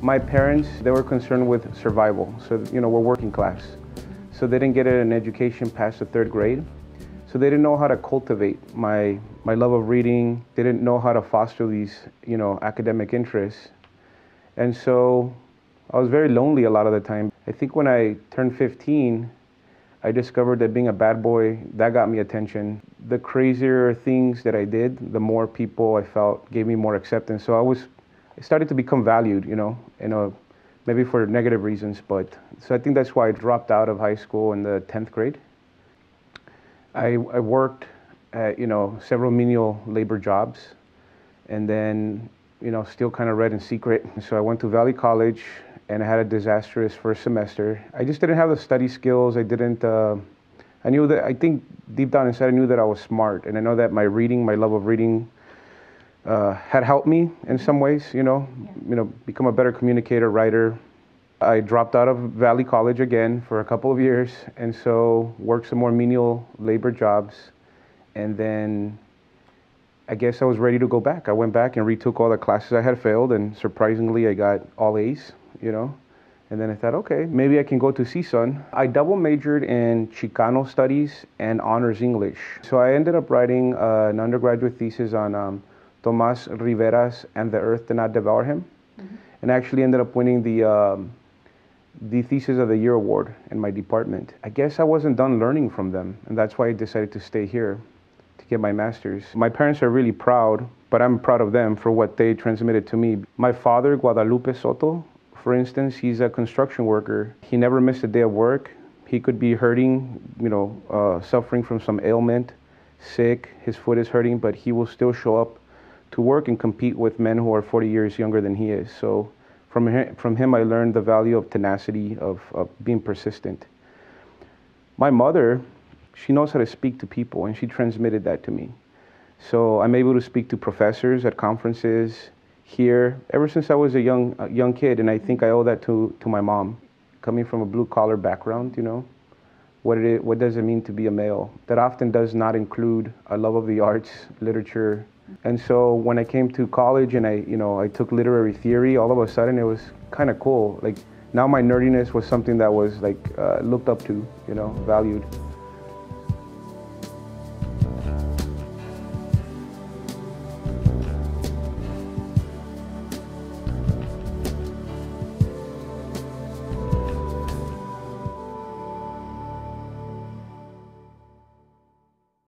My parents, they were concerned with survival. So, we're working class. So they didn't get an education past the 3rd grade. So they didn't know how to cultivate my love of reading. They didn't know how to foster these, academic interests. And so I was very lonely a lot of the time. I think when I turned 15, I discovered that being a bad boy, that got me attention. The crazier things that I did, the more people I felt gave me more acceptance. So I started to become valued, maybe for negative reasons, so I think that's why I dropped out of high school in the 10th grade. I worked at, several menial labor jobs, and then, still kind of read in secret. So I went to Valley College, and I had a disastrous first semester. I just didn't have the study skills. I knew that, I think deep down inside, I knew that I was smart, and I know that my love of reading, had helped me in some ways, become a better communicator, writer. I dropped out of Valley College again for a couple of years, and so worked some more menial labor jobs, and then I guess I was ready to go back. I went back and retook all the classes I had failed, and surprisingly I got all A's, and then I thought, okay, maybe I can go to CSUN. I double majored in Chicano studies and honors English. So I ended up writing an undergraduate thesis on Tomas Rivera's And the Earth Did Not Devour Him, and actually ended up winning the Thesis of the Year award in my department. I guess I wasn't done learning from them, and that's why I decided to stay here to get my master's. My parents are really proud, but I'm proud of them for what they transmitted to me. My father, Guadalupe Soto, for instance, he's a construction worker. He never missed a day of work. He could be hurting, suffering from some ailment, sick, his foot is hurting, but he will still show up to work and compete with men who are 40 years younger than he is. So from him, I learned the value of tenacity, of being persistent. My mother, she knows how to speak to people, and she transmitted that to me. So I'm able to speak to professors at conferences here ever since I was a young kid, and I think I owe that to my mom. Coming from a blue-collar background, what does it mean to be a male? That often does not include a love of the arts, literature. And so when I came to college and I took literary theory, all of a sudden it was kind of cool. Like now my nerdiness was something that was looked up to, valued.